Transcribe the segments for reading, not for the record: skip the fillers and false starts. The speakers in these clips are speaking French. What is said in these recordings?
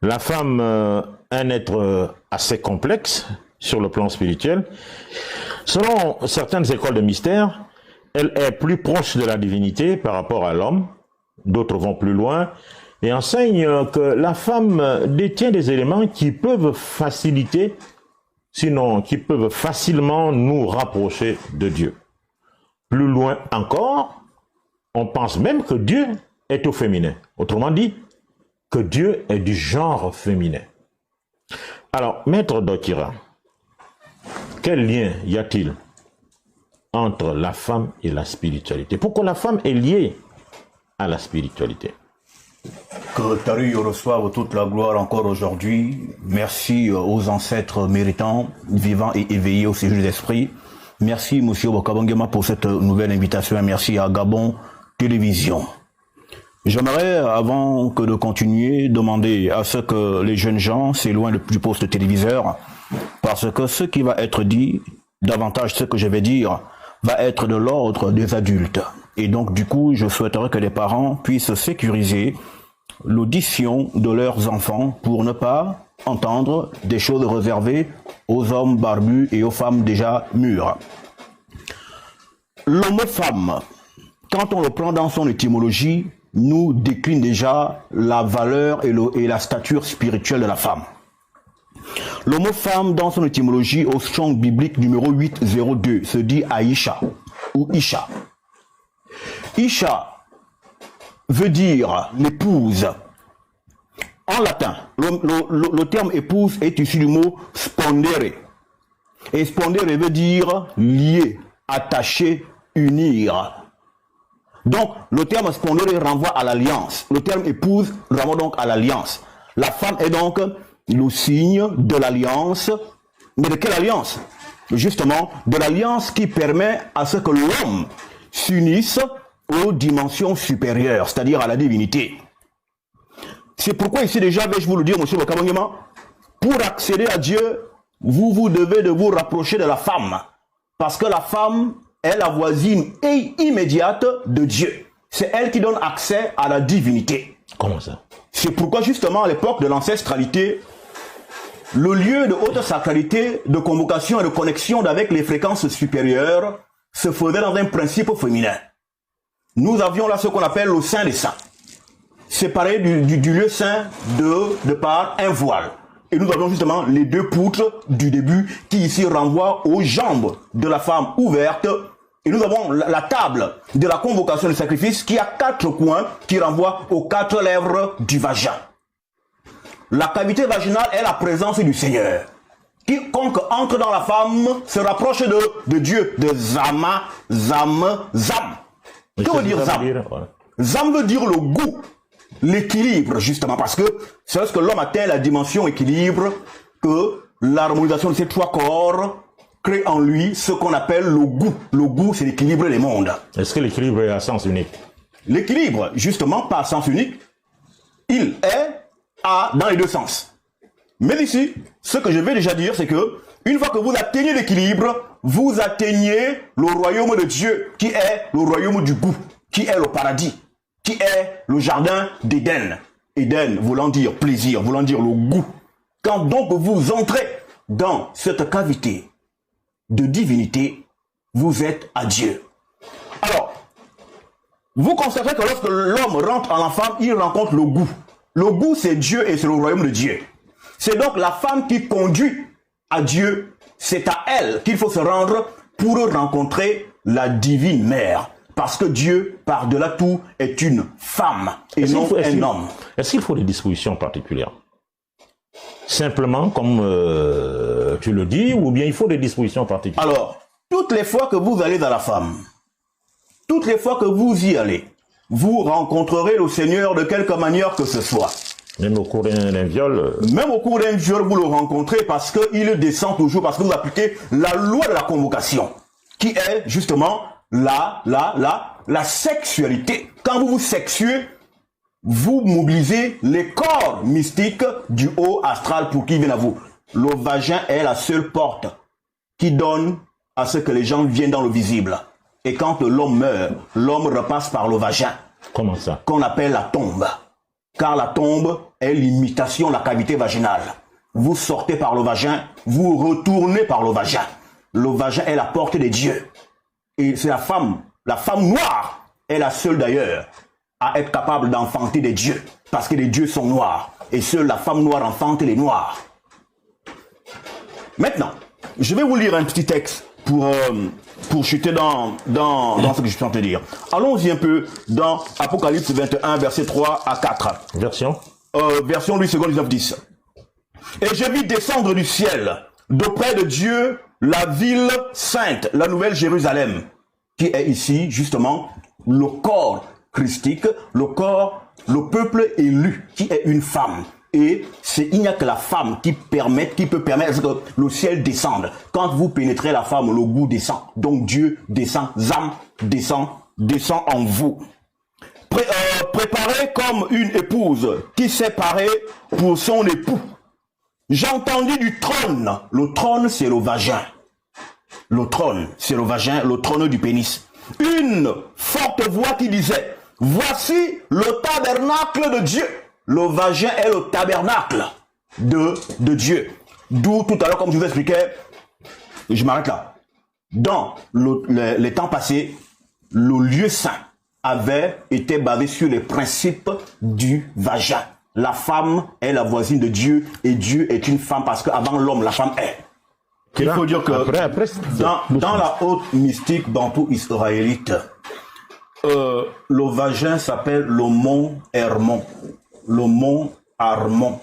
La femme est un être assez complexe sur le plan spirituel. Selon certaines écoles de mystère, elle est plus proche de la divinité par rapport à l'homme. D'autres vont plus loin et enseignent que la femme détient des éléments qui peuvent faciliter, sinon qui peuvent facilement nous rapprocher de Dieu. Plus loin encore, on pense même que Dieu est au féminin. Autrement dit, que Dieu est du genre féminin. Alors, Maître Dokira, quel lien y a-t-il entre la femme et la spiritualité? Pourquoi la femme est liée à la spiritualité? Que Taru reçoive toute la gloire encore aujourd'hui. Merci aux ancêtres méritants, vivants et éveillés au séjour des esprits. Merci, Monsieur Bokabangema, pour cette nouvelle invitation et merci à Gabon Télévision. J'aimerais, avant que de continuer, demander à ce que les jeunes gens s'éloignent du poste téléviseur, parce que ce qui va être dit, davantage ce que je vais dire, va être de l'ordre des adultes. Et donc, du coup, je souhaiterais que les parents puissent sécuriser l'audition de leurs enfants pour ne pas entendre des choses réservées aux hommes barbus et aux femmes déjà mûres. Le mot femme, quand on le prend dans son étymologie, nous décline déjà la valeur et la stature spirituelle de la femme. Le mot femme dans son étymologie au Strong biblique numéro 802 se dit Aïcha ou Isha. Isha veut dire l'épouse. En latin, le terme épouse est issu du mot spondere. Et spondere veut dire lier, attacher, unir. Donc, le terme spondere renvoie à l'alliance. Le terme épouse renvoie donc à l'alliance. La femme est donc le signe de l'alliance. Mais de quelle alliance? Justement, de l'alliance qui permet à ce que l'homme s'unisse aux dimensions supérieures, c'est-à-dire à la divinité. C'est pourquoi ici déjà, vais-je vous le dire, monsieur Bakabangema, pour accéder à Dieu, vous devez de vous rapprocher de la femme. Parce que la femme est la voisine et immédiate de Dieu. C'est elle qui donne accès à la divinité. Comment ça? C'est pourquoi justement à l'époque de l'ancestralité, le lieu de haute sacralité, de convocation et de connexion avec les fréquences supérieures se faisait dans un principe féminin. Nous avions là ce qu'on appelle le Saint des Saints, séparé du lieu saint de par un voile. Et nous avions justement les deux poutres du début qui ici renvoient aux jambes de la femme ouvertes. Et nous avons la table de la convocation du sacrifice qui a 4 coins qui renvoient aux 4 lèvres du vagin. La cavité vaginale est la présence du Seigneur. Quiconque entre dans la femme se rapproche de Dieu, de Zama, Zam, Zam. Que veut dire Zam? Zam veut dire le goût, l'équilibre, justement, parce que c'est lorsque l'homme atteint la dimension équilibre que l'harmonisation de ces 3 corps crée en lui ce qu'on appelle le goût. Le goût, c'est l'équilibre des mondes. Est-ce que l'équilibre est à sens unique? L'équilibre, justement, pas à sens unique, il est dans les deux sens. Mais ici, ce que je vais déjà dire, c'est que une fois que vous atteignez l'équilibre, vous atteignez le royaume de Dieu, qui est le royaume du goût, qui est le paradis, qui est le jardin d'Éden. Éden voulant dire plaisir, voulant dire le goût. Quand donc vous entrez dans cette cavité de divinité, vous êtes à Dieu. Alors, vous constatez que lorsque l'homme rentre en la femme, il rencontre le goût. Le goût, c'est Dieu et c'est le royaume de Dieu. C'est donc la femme qui conduit à Dieu. C'est à elle qu'il faut se rendre pour rencontrer la divine mère. Parce que Dieu, par-delà tout, est une femme et non un homme. Est-ce qu'il faut des dispositions particulières? Simplement, comme tu le dis, ou bien il faut des dispositions particulières? Alors, toutes les fois que vous allez à la femme, toutes les fois que vous y allez, vous rencontrerez le Seigneur de quelque manière que ce soit. Même au cours d'un viol? Même au cours d'un viol, vous le rencontrez parce qu'il descend toujours, parce que vous appliquez la loi de la convocation, qui est justement la sexualité. Quand vous vous sexuez, vous mobilisez les corps mystiques du haut astral pour qu'ils viennent à vous. Le vagin est la seule porte qui donne à ce que les gens viennent dans le visible. Et quand l'homme meurt, l'homme repasse par le vagin. Comment ça? Qu'on appelle la tombe. Car la tombe est l'imitation, la cavité vaginale. Vous sortez par le vagin, vous retournez par le vagin. Le vagin est la porte de Dieu. Et c'est la femme noire est la seule d'ailleurs à être capable d'enfanter des dieux. Parce que les dieux sont noirs. Et seule la femme noire enfante les noirs. Maintenant, je vais vous lire un petit texte pour chuter dans ce que je suis en train de dire. Allons-y un peu dans Apocalypse 21, versets 3 à 4. Version Louis II 1910. Et je vis descendre du ciel, d'auprès de Dieu, la ville sainte, la nouvelle Jérusalem, qui est ici, justement, le corps christique, le peuple élu, qui est une femme. Et il n'y a que la femme qui peut permettre que le ciel descende. Quand vous pénétrez la femme, le goût descend. Donc Dieu descend, Zam descend en vous. Préparez comme une épouse qui s'est parée pour son époux. J'entendis du trône. Le trône, c'est le vagin. Le trône, c'est le vagin, le trône du pénis. Une forte voix qui disait, voici le tabernacle de Dieu. Le vagin est le tabernacle de Dieu. D'où tout à l'heure, comme je vous expliquais, je m'arrête là. Dans les temps passés, le lieu saint avait été basé sur les principes du vagin. La femme est la voisine de Dieu et Dieu est une femme parce qu'avant l'homme, la femme est. Il faut dire que dans la haute mystique bantou israélite, le vagin s'appelle le mont Hermon, le mont Armon,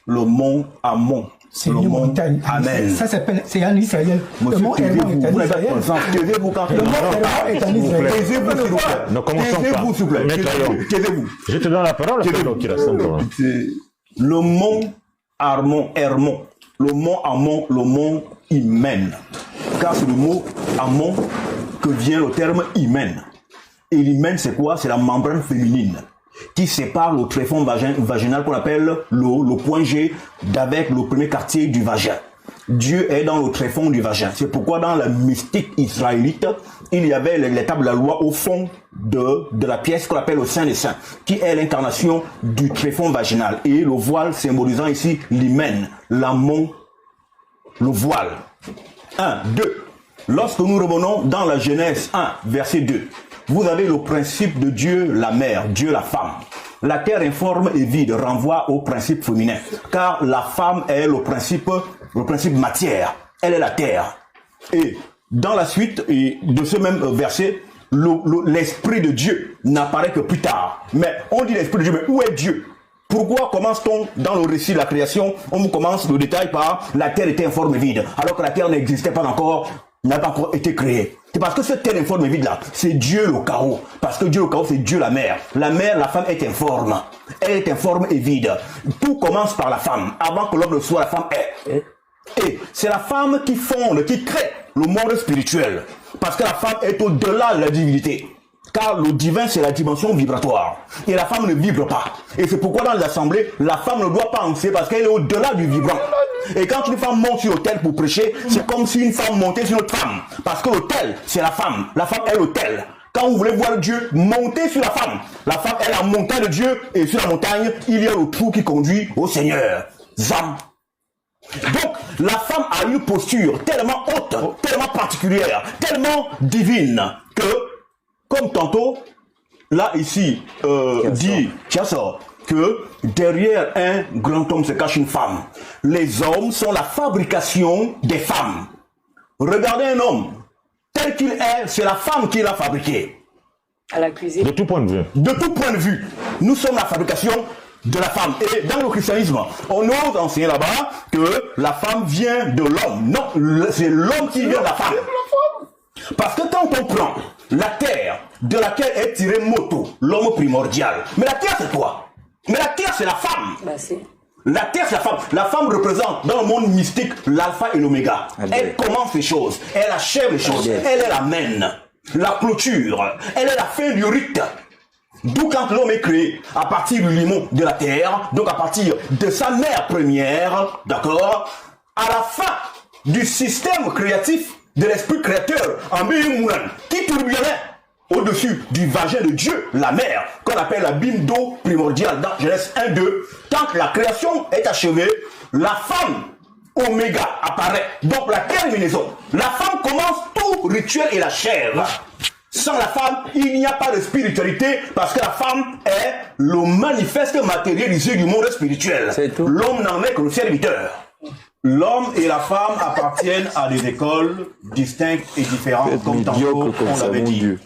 le mont Amon. C'est une montagne. Amen. Ça s'appelle, c'est en Israël. Le mont Hermon est en Israël. Taisez-vous quand Le mont Hermon est en Israël. Taisez-vous, s'il vous plaît. Ne commençons pas. Taisez-vous, s'il vous plaît. Taisez-vous. Je te donne la parole, qui reste encore. Le mont Armon, Hermon. Le mont Amon, le mont Hymen. Car c'est le mot Amon que vient le terme hymen. Et l'hymen, c'est quoi? C'est la membrane féminine qui sépare le tréfonds vaginal qu'on appelle le point G d'avec le premier quartier du vagin. Dieu est dans le tréfonds du vagin. C'est pourquoi dans la mystique israélite, il y avait l'étape de la loi au fond de la pièce qu'on appelle le Saint des Saints, qui est l'incarnation du tréfonds vaginal. Et le voile symbolisant ici l'hymen, l'amont, le voile. 1, 2. Lorsque nous revenons dans la Genèse 1, verset 2, vous avez le principe de Dieu, la mère, Dieu, la femme. La terre informe et vide renvoie au principe féminin, car la femme est le principe matière. Elle est la terre. Et dans la suite de ce même verset, l'esprit de Dieu n'apparaît que plus tard. Mais on dit l'esprit de Dieu, mais où est Dieu? Pourquoi commence-t-on dans le récit de la création? On commence le détail par la terre était informe et vide, alors que la terre n'existait pas encore, n'a pas encore été créée. C'est parce que cette terre informe et vide là, c'est Dieu le chaos. Parce que Dieu le chaos, c'est Dieu la mère. La mère, la femme est informe. Elle est informe et vide. Tout commence par la femme. Avant que l'homme ne soit, la femme est. Et c'est la femme qui fonde, qui crée le monde spirituel. Parce que la femme est au-delà de la divinité. Car le divin, c'est la dimension vibratoire. Et la femme ne vibre pas. Et c'est pourquoi dans les assemblées, la femme ne doit pas penser parce qu'elle est au-delà du vibrant. Et quand une femme monte sur l'autel pour prêcher, c'est comme si une femme montait sur une autre femme. Parce que l'autel, c'est la femme. La femme est l'autel. Quand vous voulez voir Dieu, montez sur la femme. La femme est la montagne de Dieu. Et sur la montagne, il y a le trou qui conduit au Seigneur. Zam. Donc, la femme a une posture tellement haute, tellement particulière, tellement divine que, comme tantôt, là, ici, dit Chiassor, que derrière un grand homme se cache une femme. Les hommes sont la fabrication des femmes. Regardez un homme, tel qu'il est, c'est la femme qui l'a fabriqué. À la cuisine. De tout point de vue. De tout point de vue, nous sommes la fabrication de la femme. Et dans le christianisme, on ose enseigner là-bas que la femme vient de l'homme. Non, c'est l'homme qui vient de la femme. Parce que quand on prend la terre de laquelle est tiré Moto, l'homme primordial, mais la terre c'est quoi? Mais la terre c'est la femme. Bah, c'est... La terre c'est la femme. La femme représente dans le monde mystique l'alpha et l'oméga. Elle commence les choses, elle achève les choses, elle est la mène, la clôture, elle est la fin du rite. D'où quand l'homme est créé à partir du limon de la terre, donc à partir de sa mère première, d'accord, à la fin du système créatif de l'esprit créateur en Mounan, qui tourbillonnait au-dessus du vagin de Dieu, la mère, qu'on appelle la bime d'eau primordiale dans Genèse 1-2, quand la création est achevée, la femme oméga apparaît. Donc la terminaison. La femme commence tout rituel et la chair. Sans la femme, il n'y a pas de spiritualité parce que la femme est le manifeste matérialisé du monde spirituel. L'homme n'en est que le serviteur. L'homme et la femme appartiennent à des écoles distinctes et différentes, comme tantôt on l'avait dit.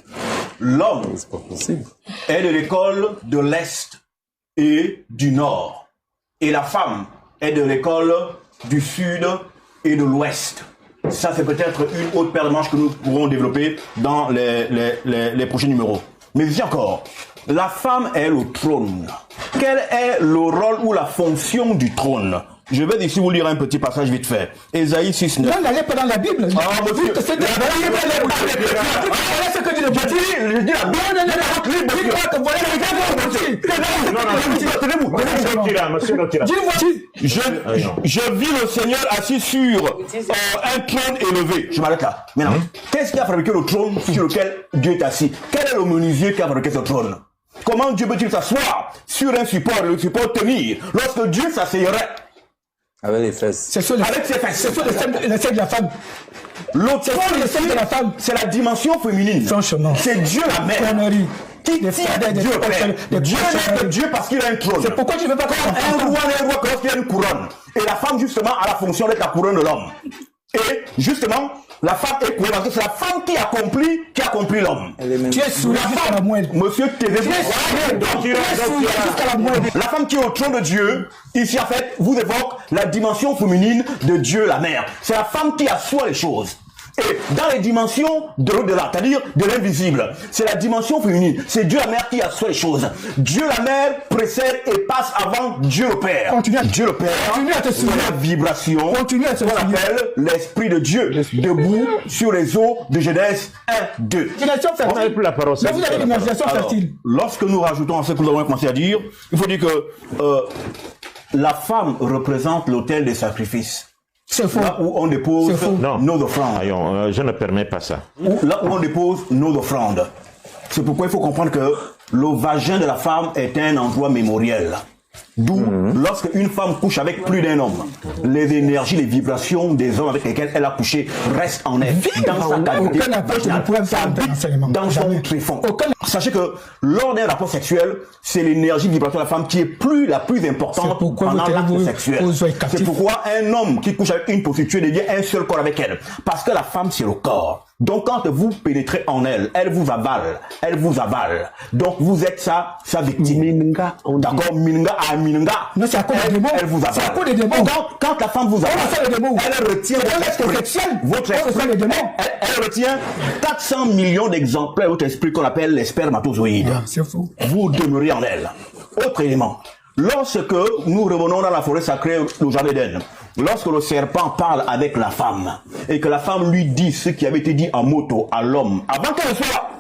L'homme est de l'école de l'Est et du Nord. Et la femme est de l'école du Sud et de l'Ouest. Ça, c'est peut-être une autre paire de manches que nous pourrons développer dans les prochains numéros. Mais ici encore, la femme est le trône. Quel est le rôle ou la fonction du trône? Je vais ici vous lire un petit passage vite fait. Ésaïe 6.9. Non, n'allez pas dans la Bible. Ah, monsieur. C'est ce que dit le Bible. Je dis la Bible. Je vis le Seigneur assis sur un trône élevé. Je m'arrête là. Maintenant, qu'est-ce qui a fabriqué le trône sur lequel Dieu est assis? Quel est le menuisier qui a fabriqué ce trône? Comment Dieu peut-il s'asseoir sur un support, le support tenir, lorsque Dieu s'asseyerait? Avec les fesses. C'est sur les fesses. C'est sur les seins de la femme. L'autre de la femme, c'est la dimension féminine. Franchement. C'est Dieu la mère. Qui tient Dieu le Père. Dieu n'est que Dieu parce qu'il a un trône. C'est pourquoi tu ne veux pas un roi n'est un roi que lorsqu'il a une couronne. Et la femme, justement, a la fonction d'être la couronne de l'homme. Et, justement, la femme est couronnée parce que c'est la femme qui accomplit l'homme. Tu es souillé jusqu'à la moelle. Monsieur Tézé, la femme qui est au trône de Dieu, ici en fait, vous évoque la dimension féminine de Dieu la mère. C'est la femme qui assoit les choses. Et dans les dimensions de l'au-delà, c'est-à-dire de l'invisible, c'est la dimension féminine. C'est Dieu la mère qui assoit les choses. Dieu la mère précède et passe avant Dieu le Père. Dieu le Père, c'est la vibration qu'on appelle l'Esprit de Dieu, debout sur les eaux de Genèse 1-2. On n'avait plus la parole. Mais vous avez l'imagination fertile. Lorsque nous rajoutons à ce que nous avons commencé à dire, il faut dire que la femme représente l'autel des sacrifices. C'est faux. Là où on dépose nos offrandes. Je ne permets pas ça. Là où on dépose nos offrandes. C'est pourquoi il faut comprendre que le vagin de la femme est un endroit mémoriel. D'où, lorsque une femme couche avec plus d'un homme, les énergies, les vibrations des hommes avec lesquels elle a couché restent en elle. Dans sa cavité, dans son tréfonds. Sachez que lors d'un rapport sexuel, c'est l'énergie vibration de la femme qui est la plus importante pendant l'acte sexuel. C'est pourquoi un homme qui couche avec une prostituée devient un seul corps avec elle. Parce que la femme, c'est le corps. Donc quand vous pénétrez en elle, elle vous avale. Donc vous êtes sa victime. D'accord, minga à minga. Non, c'est à cause des démons. Elle vous avale. C'est à cause des démons. Quand la femme vous avale, elle retient votre esprit. Elle retient 400 millions d'exemplaires de votre esprit qu'on appelle les spermatozoïdes. C'est faux. Vous demeurez en elle. Autre élément. Lorsque nous revenons dans la forêt sacrée au jardin d'Éden, lorsque le serpent parle avec la femme et que la femme lui dit ce qui avait été dit en moto à l'homme avant qu'elle soit,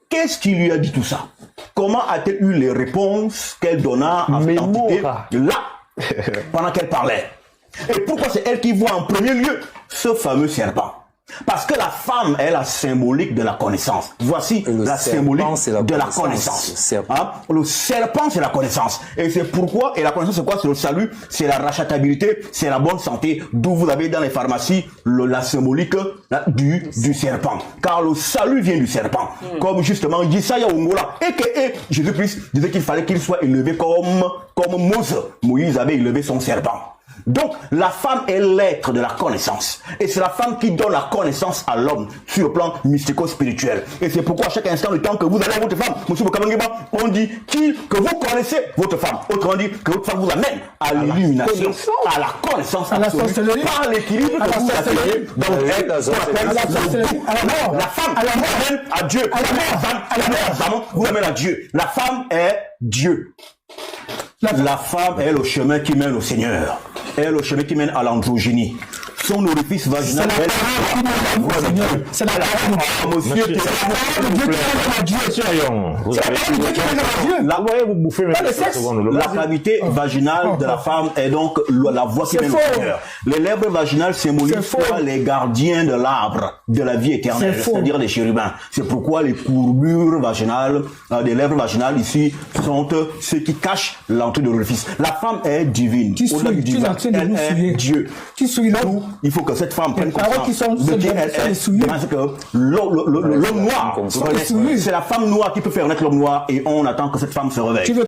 qu'est-ce qui lui a dit tout ça? Comment a-t-elle eu les réponses qu'elle donna à cette entité là pendant qu'elle parlait? Et pourquoi c'est elle qui voit en premier lieu ce fameux serpent? Parce que la femme est la symbolique de la connaissance. Voici la symbolique de la connaissance. Le serpent, c'est la connaissance. Et c'est pourquoi, et la connaissance, c'est quoi? C'est le salut, c'est la rachatabilité, c'est la bonne santé, d'où vous avez dans les pharmacies la symbolique du serpent. Car le salut vient du serpent. Comme justement, Yesaya Ongola, et Jésus-Christ disait qu'il fallait qu'il soit élevé comme Moïse avait élevé son serpent. Donc, la femme est l'être de la connaissance. Et c'est la femme qui donne la connaissance à l'homme sur le plan mystico-spirituel. Et c'est pourquoi à chaque instant du temps que vous avez votre femme, monsieur Bokamangeba, on dit que vous connaissez votre femme. Autrement dit, que votre femme vous amène à l'illumination, à la connaissance absolue, par l'équilibre que vous avez dans le règne qu'on appelle la femme vous amène à Dieu. La femme vous amène à Dieu. La femme est Dieu. La femme est le chemin qui mène au Seigneur. Elle est le chemin qui mène à l'androgynie. son orifice vaginal. C'est la parole de Monsieur, Dieu. Vous bouffez même la cavité vaginale de la femme est donc la voie qui mène au cœur. Les lèvres vaginales symbolisent les gardiens de l'arbre de la vie éternelle, c'est-à-dire les chérubins. C'est pourquoi les courbures vaginales, des lèvres vaginales ici, sont ceux qui cachent l'entrée de l'orifice. La femme est divine. Au-delà du divin, elle est Dieu. Il faut que cette femme prenne conscience de qui elle est. Parce que l'homme noir, c'est la femme noire qui peut faire naître l'homme noir et on attend que cette femme se réveille.